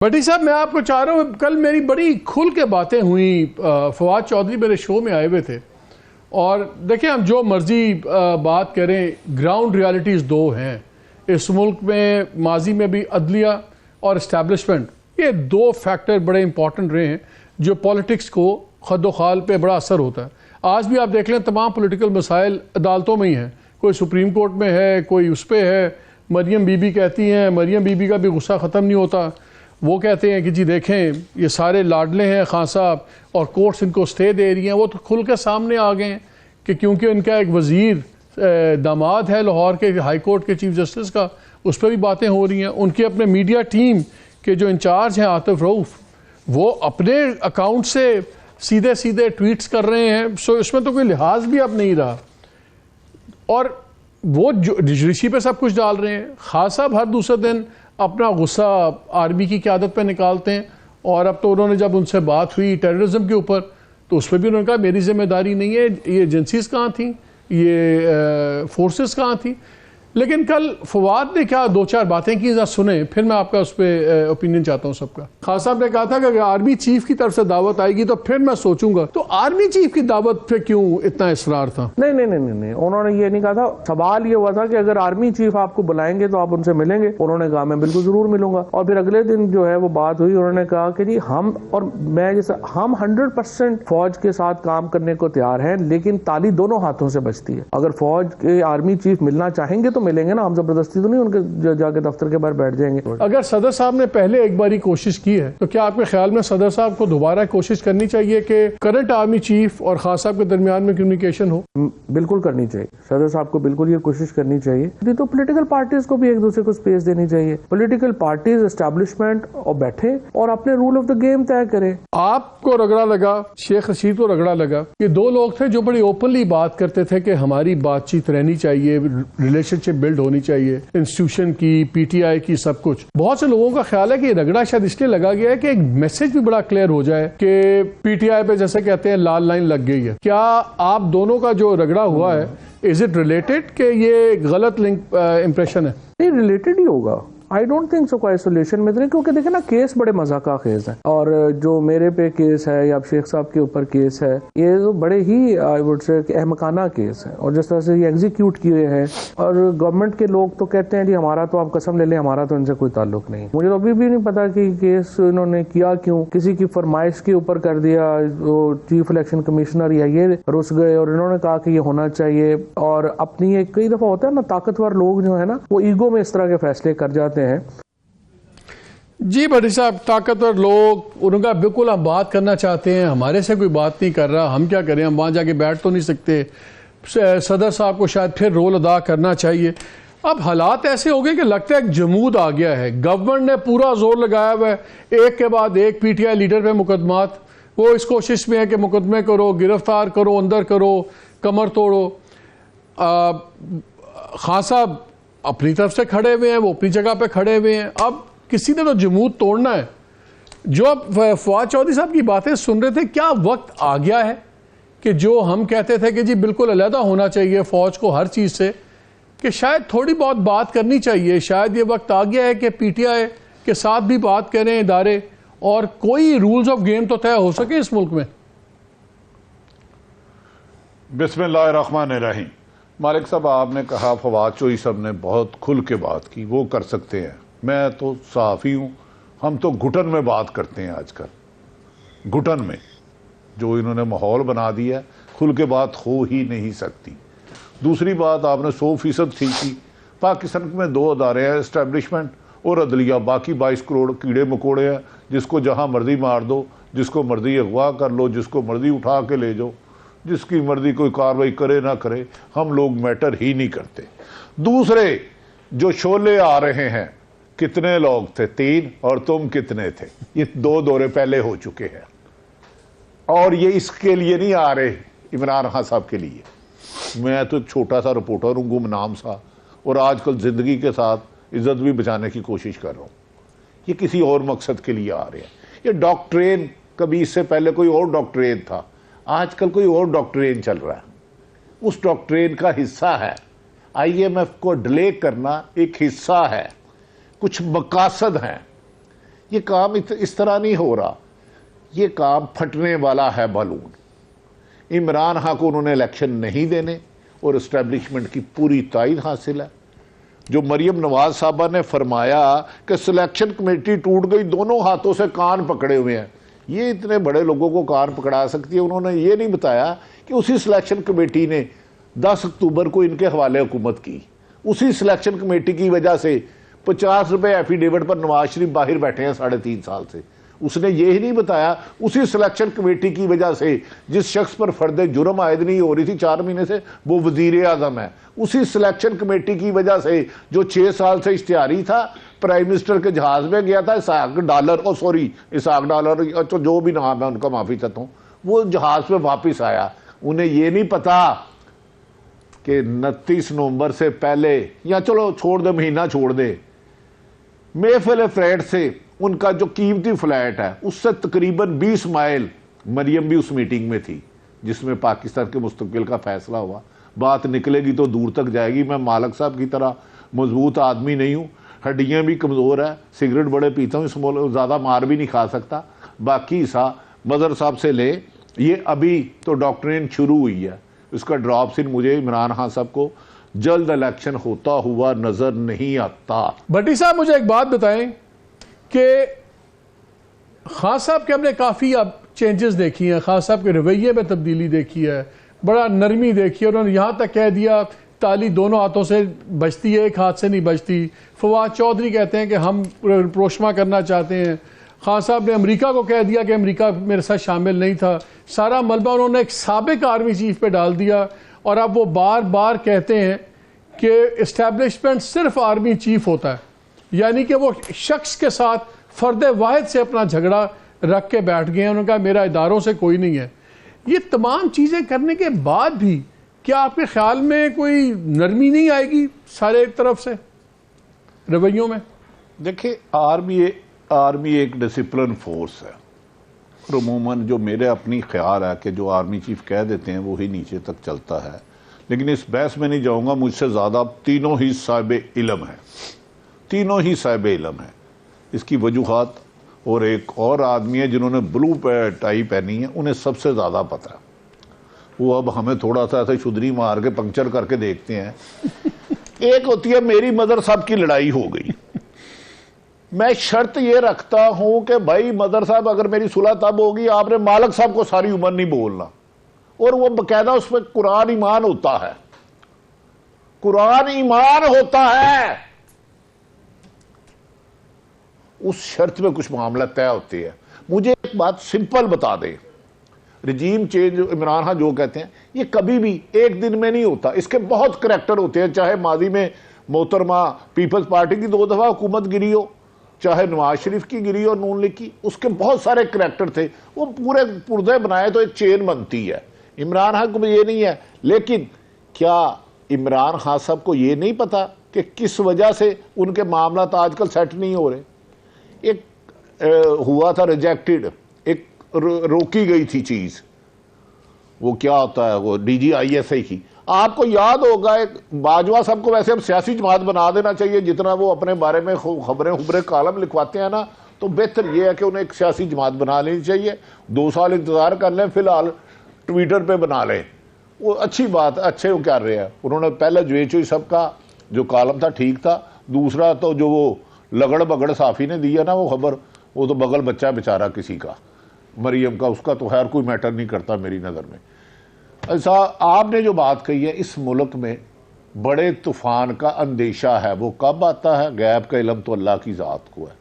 भट्टी साहब, मैं आपको चाह रहा हूँ, कल मेरी बड़ी खुल के बातें हुई। फवाद चौधरी मेरे शो में आए हुए थे और देखिए, हम जो मर्ज़ी बात करें, ग्राउंड रियलिटीज़ दो हैं इस मुल्क में। माजी में भी अदलिया और इस्टेब्लिशमेंट, ये दो फैक्टर बड़े इंपॉर्टेंट रहे हैं जो पॉलिटिक्स को खद खाल पे बड़ा असर होता है। आज भी आप देख लें, तमाम पॉलिटिकल मसाइल अदालतों में ही हैं, कोई सुप्रीम कोर्ट में है, कोई उस पर है। मरियम बीबी कहती हैं, मरियम बीबी का भी गुस्सा ख़त्म नहीं होता। वो कहते हैं कि जी देखें, ये सारे लाडले हैं खान साहब और कोर्ट्स इनको स्टे दे रही हैं। वो तो खुल के सामने आ गए हैं कि क्योंकि उनका एक वज़ीर दामाद है लाहौर के हाई कोर्ट के चीफ जस्टिस का, उस पर भी बातें हो रही हैं। उनके अपने मीडिया टीम के जो इंचार्ज हैं आतिफ रऊफ़, वो अपने अकाउंट से सीधे सीधे ट्वीट्स कर रहे हैं। सो इसमें तो कोई लिहाज भी अब नहीं रहा और वो जुडिशरी पे सब कुछ डाल रहे हैं। खान साहब हर दूसरे दिन अपना गुस्सा आर्मी की क़यादत पे निकालते हैं और अब तो उन्होंने, जब उनसे बात हुई टेररिज्म के ऊपर, तो उस पर भी उन्होंने कहा मेरी जिम्मेदारी नहीं है, ये एजेंसीज कहाँ थी, ये फोर्सेस कहाँ थी। लेकिन कल फवाद ने क्या दो चार बातें की, जरा सुने, फिर मैं आपका उस पर ओपिनियन चाहता हूँ सबका। खान साहब ने कहा था कि अगर आर्मी चीफ की तरफ से दावत आएगी तो फिर मैं सोचूंगा। तो आर्मी चीफ की दावत पे क्यों इतना इसरार था? नहीं नहीं नहीं नहीं, उन्होंने ये नहीं कहा था। सवाल ये हुआ था कि अगर आर्मी चीफ आपको बुलाएंगे तो आप उनसे मिलेंगे। उन्होंने कहा मैं बिल्कुल जरूर मिलूंगा। और फिर अगले दिन जो है वो बात हुई, उन्होंने कहा कि जी हम और मैं, जैसे हम 100% फौज के साथ काम करने को तैयार हैं, लेकिन ताली दोनों हाथों से बजती है। अगर फौज के आर्मी चीफ मिलना चाहेंगे तो मिलेंगे ना, हम जबरदस्ती तो नहीं उनके जाके दफ्तर के बाहर बैठ जाएंगे। अगर सदर साहब ने पहले एक बारी कोशिश की है तो क्या आपके ख्याल में सदर साहब को दोबारा कोशिश करनी चाहिए कि करंट आर्मी चीफ और खान साहब के दरमियान में कम्युनिकेशन हो? बिल्कुल करनी चाहिए। सदर साहब को बिल्कुल ये कोशिश करनी चाहिए। तो पॉलिटिकल पार्टीज को भी एक दूसरे को स्पेस देनी चाहिए। पॉलिटिकल पार्टीज, एस्टैब्लिशमेंट और बैठे और अपने रूल ऑफ द गेम तय करें। आपको रगड़ा लगा, शेख रशीद को रगड़ा लगा, ये दो लोग थे जो बड़ी ओपनली बात करते थे कि हमारी बातचीत रहनी चाहिए, रिलेशनशिप बिल्ड होनी चाहिए, इंस्टीट्यूशन की, पीटीआई की, सब कुछ। बहुत से लोगों का ख्याल है कि रगड़ा शायद इसलिए लगा गया है कि एक मैसेज भी बड़ा क्लियर हो जाए कि पीटीआई पे, जैसे कहते हैं, लाल लाइन लग गई है। क्या आप दोनों का जो रगड़ा हुआ है, इज इट रिलेटेड कि ये गलत लिंक इंप्रेशन है? नहीं, रिलेटेड ही होगा। आई डोंट थिंक सो कोई आइसोलेशन में, क्योंकि देखे ना, केस बड़े मजाका खेज है। और जो मेरे पे केस है या शेख साहब के ऊपर केस है, ये तो बड़े ही आई वुड से अहमकाना केस है। और जिस तरह से ये एग्जीक्यूट किए हैं, और गवर्नमेंट के लोग तो कहते हैं जी हमारा तो आप कसम ले लें, हमारा तो इनसे कोई ताल्लुक नहीं। मुझे तो अभी भी नहीं पता कि केस इन्होंने किया क्यों, किसी की फरमाइश के ऊपर कर दिया। चीफ इलेक्शन कमिश्नर या ये रुस गए और इन्होंने कहा कि ये होना चाहिए। और अपनी एक, कई दफा होता है ना, ताकतवर लोग जो है ना, वो ईगो में इस तरह के फैसले कर जाते हैं। जी भट्टी साहब, ताकतवर लोग, उनका बिल्कुल हम बात करना चाहते हैं, हमारे से कोई बात नहीं कर रहा, हम क्या करें, हम वहाँ जाके बैठ तो नहीं सकते। सदर साहब को शायद फिर रोल अदा करना चाहिए। अब हालात ऐसे हो गए कि लगता है एक जमूद आ गया है। गवर्नमेंट ने पूरा जोर लगाया हुआ है, एक के बाद एक पीटीआई लीडर पे मुकदमात। वो इस कोशिश में है कि मुकदमे करो, गिरफ्तार करो, अंदर करो, कमर तोड़ो। खान साहब अपनी तरफ से खड़े हुए हैं, वो अपनी जगह पे खड़े हुए हैं। अब किसी ने तो जमूद तोड़ना है। जो अब फवाद चौधरी साहब की बातें सुन रहे थे, क्या वक्त आ गया है कि जो हम कहते थे कि जी बिल्कुल अलहदा होना चाहिए फौज को हर चीज़ से, कि शायद थोड़ी बहुत बात करनी चाहिए? शायद ये वक्त आ गया है कि पीटीआई के साथ भी बात करें इदारे, और कोई रूल्स ऑफ गेम तो तय हो सके इस मुल्क में। बिस्मिल्लाहिर्रहमानिर्रहीम। मालिक साहब, आपने कहा फवाद चौधरी साहब ने बहुत खुल के बात की, वो कर सकते हैं। मैं तो सहाफ़ी हूँ, हम तो घुटन में बात करते हैं आजकल। घुटन में जो इन्होंने माहौल बना दिया है, खुल के बात हो ही नहीं सकती। दूसरी बात, आपने 100% ठीक की। पाकिस्तान में दो अदारे हैं, इस्टेब्लिशमेंट और अदलिया। बाकी 22 करोड़ कीड़े मकोड़े हैं, जिसको जहाँ मर्जी मार दो, जिसको मर्जी अगवा कर लो, जिसको मर्जी उठा के ले जाओ, जिसकी मर्जी कोई कार्रवाई करे ना करे, हम लोग मैटर ही नहीं करते। दूसरे जो शोले आ रहे हैं, कितने लोग थे? 3, और तुम कितने थे? ये 2 दौरे पहले हो चुके हैं। और ये इसके लिए नहीं आ रहे, इमरान खान साहब के लिए। मैं तो एक छोटा सा रिपोर्टर हूँ, गुमनाम सा, और आजकल ज़िंदगी के साथ इज्जत भी बचाने की कोशिश कर रहा हूँ। ये किसी और मकसद के लिए आ रहे हैं। ये डॉक्ट्रेन, कभी इससे पहले कोई और डॉक्ट्रेन था, आजकल कोई और डॉक्ट्रेन चल रहा है। उस डॉक्ट्रेन का हिस्सा है IMF को डिले करना, एक हिस्सा है, कुछ मकासद हैं। ये काम इस तरह नहीं हो रहा, ये काम फटने वाला है बालून। इमरान खान को उन्होंने इलेक्शन नहीं देने और इस्टेब्लिशमेंट की पूरी तायद हासिल है। जो मरियम नवाज साहबा ने फरमाया कि सिलेक्शन कमेटी टूट गई, दोनों हाथों से कान पकड़े हुए हैं, ये इतने बड़े लोगों को कान पकड़ा सकती है। उन्होंने ये नहीं बताया कि उसी सिलेक्शन कमेटी ने 10 अक्टूबर को इनके हवाले हुकूमत की। उसी सिलेक्शन कमेटी की वजह से 50 रुपए एफिडेविट पर नवाज शरीफ बाहर बैठे हैं 3.5 साल से। उसने ये ही नहीं बताया उसी सिलेक्शन कमेटी की वजह से जिस शख्स पर फर्द जुर्म आयद नहीं हो रही थी 4 महीने से, वो वजीर आजम है। उसी सिलेक्शन कमेटी की वजह से जो 6 साल से इश्तिहारी था, प्राइम मिनिस्टर के जहाज में गया था, इसाक डालर तो जो भी नाम है उनका, माफी चाहता हूँ, वो जहाज में वापिस आया। उन्हें ये नहीं पता कि 29 नवंबर से पहले, या चलो छोड़ दे, महीना छोड़ दे, मेफिल फ्लैट से उनका जो कीमती फ्लैट है उससे तकरीबन 20 माइल, मरियम भी उस मीटिंग में थी जिसमें पाकिस्तान के मुस्तकबिल का फैसला हुआ। बात निकलेगी तो दूर तक जाएगी। मैं मालिक साहब की तरह मजबूत आदमी नहीं हूँ, हड्डियाँ भी कमज़ोर है, सिगरेट बड़े पीता हूँ, ज़्यादा मार भी नहीं खा सकता। बाकी हिस्सा मदर साहब से ले, ये अभी तो डॉक्ट्रिन शुरू हुई है, उसका ड्रॉप इन मुझे इमरान खान साहब को जल्द इलेक्शन होता हुआ नजर नहीं आता। भट्टी साहब मुझे एक बात बताएं कि खान साहब के हमने काफ़ी अब चेंजेस देखी हैं, खान साहब के रवैये में तब्दीली देखी है, बड़ा नरमी देखी है। उन्होंने यहाँ तक कह दिया ताली दोनों हाथों से बजती है, एक हाथ से नहीं बजती। फवाद चौधरी कहते हैं कि हम प्रोशमा करना चाहते हैं। खान साहब ने अमेरिका को कह दिया कि अमेरिका मेरे साथ शामिल नहीं था। सारा मलबा उन्होंने एक साबिक आर्मी चीफ पे डाल दिया और अब वो बार बार कहते हैं कि इस्टेब्लिशमेंट सिर्फ आर्मी चीफ होता है, यानी कि वो शख्स के साथ फ़र्द वाहिद से अपना झगड़ा रख के बैठ गए हैं। उन्होंने कहा मेरा इदारों से कोई नहीं है। ये तमाम चीज़ें करने के बाद भी क्या आपके ख्याल में कोई नरमी नहीं आएगी सारे तरफ से रवैयों में? देखिए, आर्मी एक डिसिप्लिन फोर्स है और अमूमन जो मेरे अपनी ख्याल है कि जो आर्मी चीफ कह देते हैं वो ही नीचे तक चलता है। लेकिन इस बहस में नहीं जाऊंगा, मुझसे ज़्यादा तीनों ही साहिब इल्म हैं, तीनों ही साहिब इल्म हैं। इसकी वजूहात, और एक और आदमी है जिन्होंने ब्लू टाई पहनी है, उन्हें सबसे ज़्यादा पता है। वो अब हमें थोड़ा सा ऐसे शुदरी मार के पंक्चर करके देखते हैं। एक होती है मेरी मदर साहब की लड़ाई हो गई, मैं शर्त ये रखता हूं कि भाई मदर साहब अगर मेरी सुलह तब होगी, आपने मालिक साहब को सारी उम्र नहीं बोलना। और वो बकायदा उस पर कुरान ईमान होता है, कुरान ईमान होता है, उस शर्त में कुछ मामला तय होते हैं। मुझे एक बात सिंपल बता दे, रजीम चेंज इमरान खान जो कहते हैं ये कभी भी एक दिन में नहीं होता, इसके बहुत करैक्टर होते हैं। चाहे माजी में मोहतरमा पीपल्स पार्टी की 2 दफा हुकूमत गिरी हो, चाहे नवाज शरीफ की गिरी हो, नून लीग की, उसके बहुत सारे करैक्टर थे। वो पूरे पुर्दे बनाए तो एक चेन बनती है। इमरान खान को ये नहीं है। लेकिन क्या इमरान खान साहब को ये नहीं पता कि किस वजह से उनके मामला तो आजकल सेट नहीं हो रहे? एक हुआ था रिजेक्टेड, एक रोकी गई थी चीज, वो क्या होता है, वो DGISI की। आपको याद होगा एक बाजवा साहब को वैसे हम सियासी जमात बना देना चाहिए, जितना वो अपने बारे में खबरें कालम लिखवाते हैं ना, तो बेहतर ये है कि उन्हें एक सियासी जमात बना लेनी चाहिए। 2 साल इंतजार कर लें, फिलहाल ट्विटर पे बना लें, वो अच्छी बात, अच्छे वो कर रहे हैं। उन्होंने पहले जवेचोई सब का जो कालम था ठीक था, दूसरा तो जो वो लगड़ बगड़ साफ़ी ने दिया ना वो खबर, वो तो बगल बच्चा बेचारा किसी का, मरियम का, उसका तो खैर कोई मैटर नहीं करता मेरी नज़र में। ऐसा आपने जो बात कही है, इस मुल्क में बड़े तूफ़ान का अंदेशा है, वो कब आता है? गैब का इल्म तो अल्लाह की ज़ात को है।